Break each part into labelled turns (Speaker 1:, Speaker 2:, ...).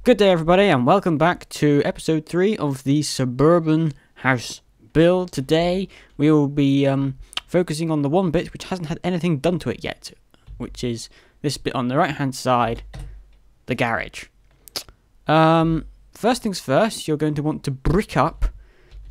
Speaker 1: Good day everybody and welcome back to episode 3 of the Suburban house build. Today we will be focusing on the one bit which hasn't had anything done to it yet, which is this bit on the right hand side, the garage. First things first, you're going to want to brick up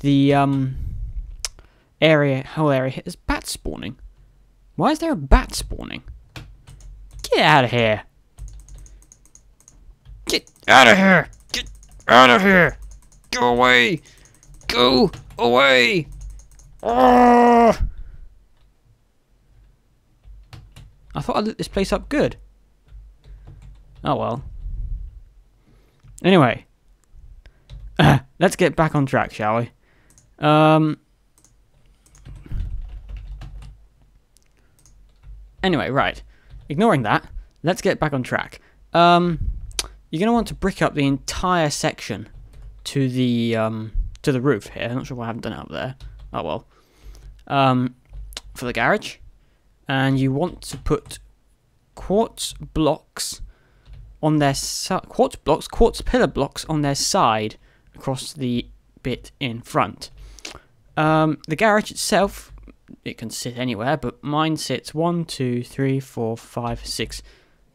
Speaker 1: the whole area. There's bats spawning. Why is there a bat spawning? Get out of here! Get out of here! Get out of here! Go away! Go away! Oh! I thought I lit this place up good. Oh well. Anyway. Let's get back on track, shall we? Anyway, right. Ignoring that, let's get back on track. You're going to want to brick up the entire section to the roof here. I'm not sure why I haven't done it up there. Oh well. For the garage. And you want to put quartz pillar blocks on their side across the bit in front. The garage itself, it can sit anywhere, but mine sits 1, 2, 3, 4, 5, 6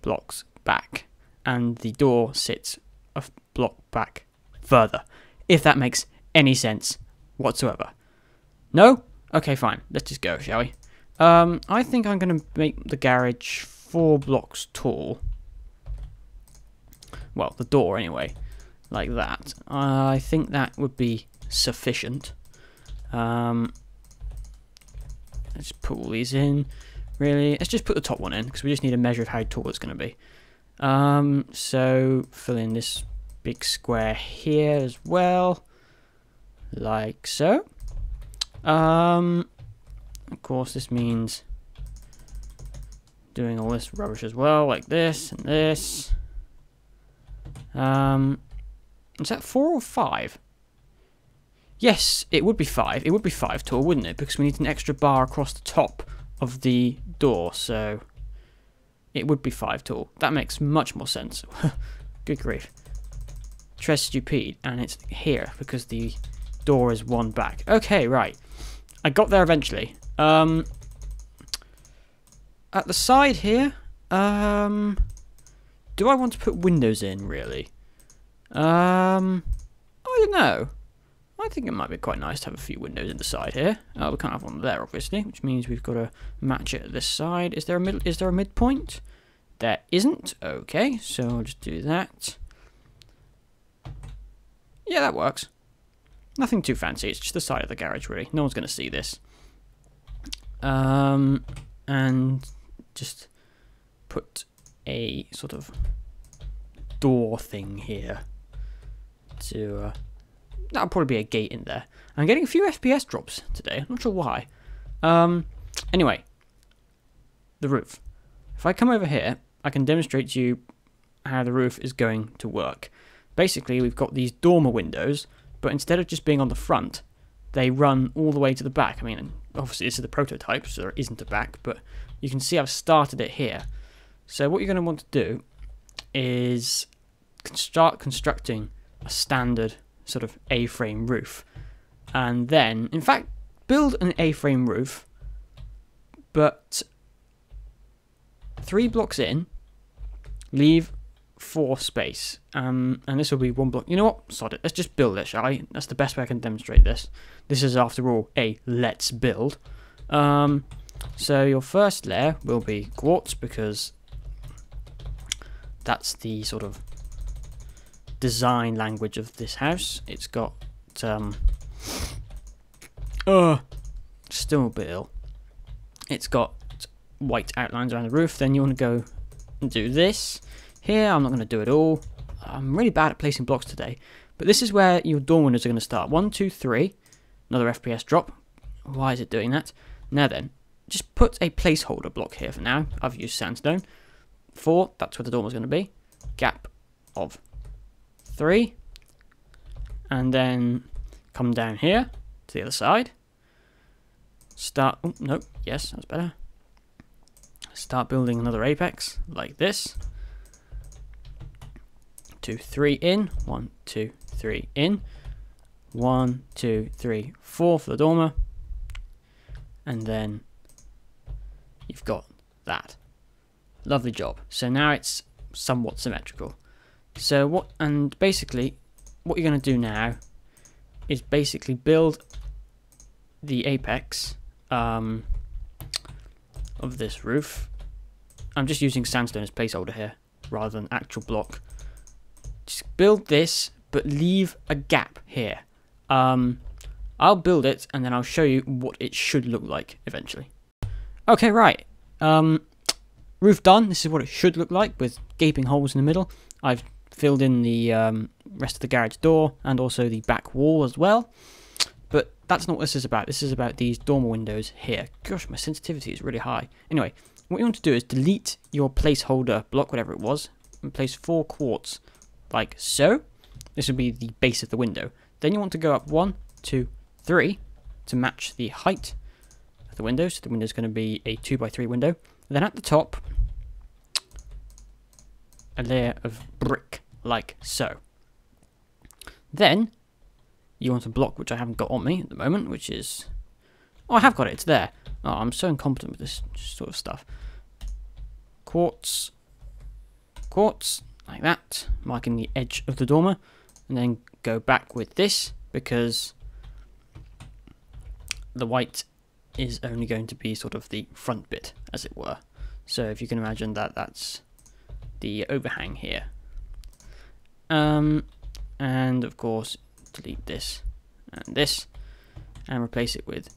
Speaker 1: blocks back. And the door sits a block back further, if that makes any sense whatsoever. No? Okay, fine. Let's just go, shall we? I think I'm going to make the garage 4 blocks tall. Well, the door anyway, like that. I think that would be sufficient. Let's put all these in. Really, let's just put the top one in because we just need a measure of how tall it's going to be. So fill in this big square here as well, like so. Of course this means doing all this rubbish as well, like this and this. Is that 4 or 5? Yes, it would be 5. It would be 5 tall, wouldn't it? Because we need an extra bar across the top of the door, so it would be 5 tall. That makes much more sense. Good grief. Très stupide. And it's here because the door is 1 back. Okay, right. I got there eventually. At the side here, do I want to put windows in, really? I don't know. I think it might be quite nice to have a few windows in the side here. We can't have one there, obviously, which means we've got to match it at this side. Is there a midpoint? There isn't. Okay, so I'll just do that. Yeah, that works. Nothing too fancy. It's just the side of the garage, really. No one's going to see this. And just put a sort of door thing here to that'll probably be a gate in there. I'm getting a few FPS drops today. I'm not sure why. Anyway, the roof. If I come over here, I can demonstrate to you how the roof is going to work. Basically, we've got these dormer windows, but instead of just being on the front, they run all the way to the back. I mean, obviously this is the prototype, so there isn't a back, but you can see I've started it here. So what you're going to want to do is start constructing a standard sort of A-frame roof. And then, in fact, build an A-frame roof, but 3 blocks in, leave 4 space. And this will be 1 block. You know what? Sod it. Let's just build it, shall I? That's the best way I can demonstrate this. This is, after all, a let's build. So your first layer will be quartz, because that's the sort of design language of this house. It's got still a bit ill. It's got white outlines around the roof. Then you want to go and do this here. I'm not going to do it all. I'm really bad at placing blocks today, but this is where your door windows are going to start. 1, 2, 3. Another FPS drop. Why is it doing that? Now then, just put a placeholder block here for now. I've used sandstone. 4, that's where the door was going to be. Gap of 3. And then come down here to the other side. Start, oh, no, yes, that's better. Start building another apex like this. 2, 3 in. 1, 2, 3 in. 1, 2, 3, 4 for the dormer. And then you've got that. Lovely job. So now it's somewhat symmetrical. So basically what you're going to do now is basically build the apex of this roof. I'm just using sandstone as placeholder here rather than actual block. Just build this, but leave a gap here. I'll build it and then I'll show you what it should look like eventually. Okay, right. Roof done. This is what it should look like with gaping holes in the middle. I've filled in the rest of the garage door and also the back wall as well. But that's not what this is about. This is about these dormer windows here. Gosh, my sensitivity is really high. Anyway, what you want to do is delete your placeholder block, whatever it was, and place 4 quartz like so. This will be the base of the window. Then you want to go up 1, 2, 3 to match the height of the window. So the window is going to be a 2x3 window. Then at the top, a layer of brick like so. Then you want a block which I haven't got on me at the moment, which is... Oh, I have got it. It's there. Oh, I'm so incompetent with this sort of stuff. Quartz, like that, marking the edge of the dormer, and then go back with this because the white is only going to be sort of the front bit, as it were. So if you can imagine that, that's the overhang here. And of course, delete this and replace it with,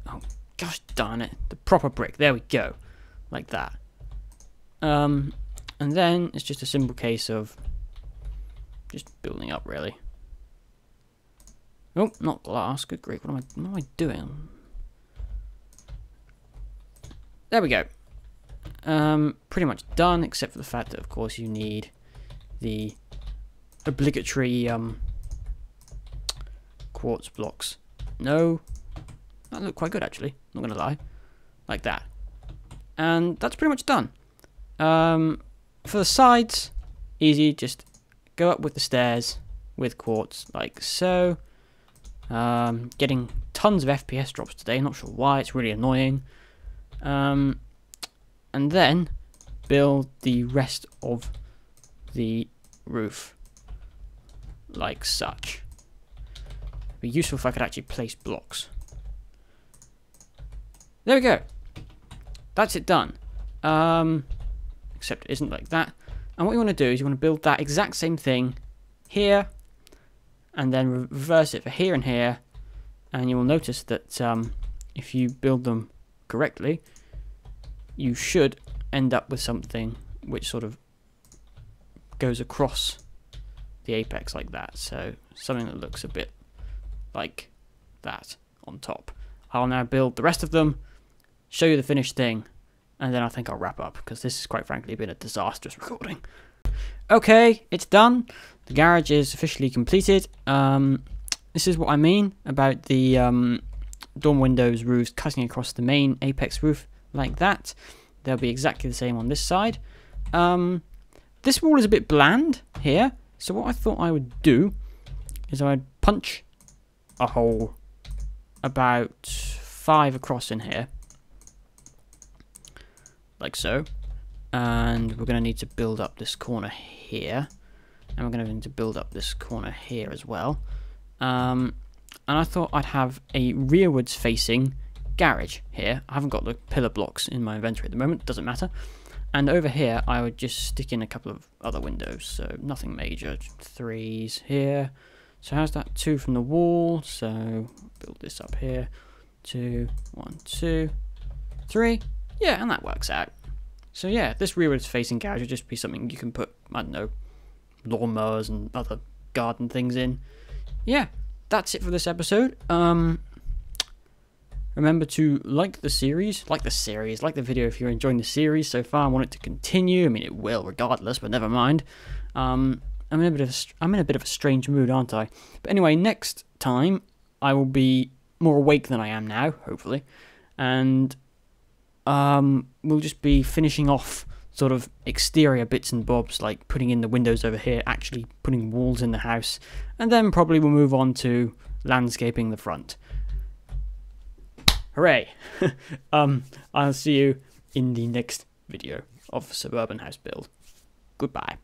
Speaker 1: oh gosh darn it, the proper brick. There we go, like that. And then it's just a simple case of just building up, really. Oh, not glass. Good grief, what am I doing? There we go. Pretty much done, except for the fact that, of course, you need the obligatory quartz blocks. No, that looked quite good actually, not gonna lie, like that. And that's pretty much done. For the sides, easy, just go up with the stairs with quartz like so. Getting tons of FPS drops today, not sure why, it's really annoying. And then build the rest of the roof like such. It'd be useful if I could actually place blocks. There we go. That's it done. Except it isn't like that. And what you want to do is you want to build that exact same thing here, and then reverse it for here and here, and you will notice that if you build them correctly, you should end up with something which sort of goes across the apex like that. So something that looks a bit like that on top. I'll now build the rest of them, show you the finished thing, and then I think I'll wrap up, because this has quite frankly been a disastrous recording. Okay, it's done. The garage is officially completed. This is what I mean about the dorm windows roofs cutting across the main apex roof like that. They'll be exactly the same on this side. This wall is a bit bland here, so what I thought I would do is I'd punch a hole about 5 across in here, like so, and we're going to need to build up this corner here, and we're going to need to build up this corner here as well. And I thought I'd have a rearwards facing garage here. I haven't got the pillar blocks in my inventory at the moment, doesn't matter. And over here I would just stick in a couple of other windows, so nothing major, 3s here. So how's that? 2 from the wall, so build this up here. 2, 1, 2, 3. Yeah, and that works out. So yeah, this rearwards facing garage would just be something you can put, I don't know, lawnmowers and other garden things in. Yeah, that's it for this episode. Remember to like the video if you're enjoying the series so far and want it to continue. I mean, it will regardless, but never mind. I'm in a bit of a strange mood, aren't I? But anyway, next time I will be more awake than I am now, hopefully, and we'll just be finishing off sort of exterior bits and bobs, like putting in the windows over here, actually putting walls in the house, and then probably we'll move on to landscaping the front. Hooray! I'll see you in the next video of Suburban House Build. Goodbye.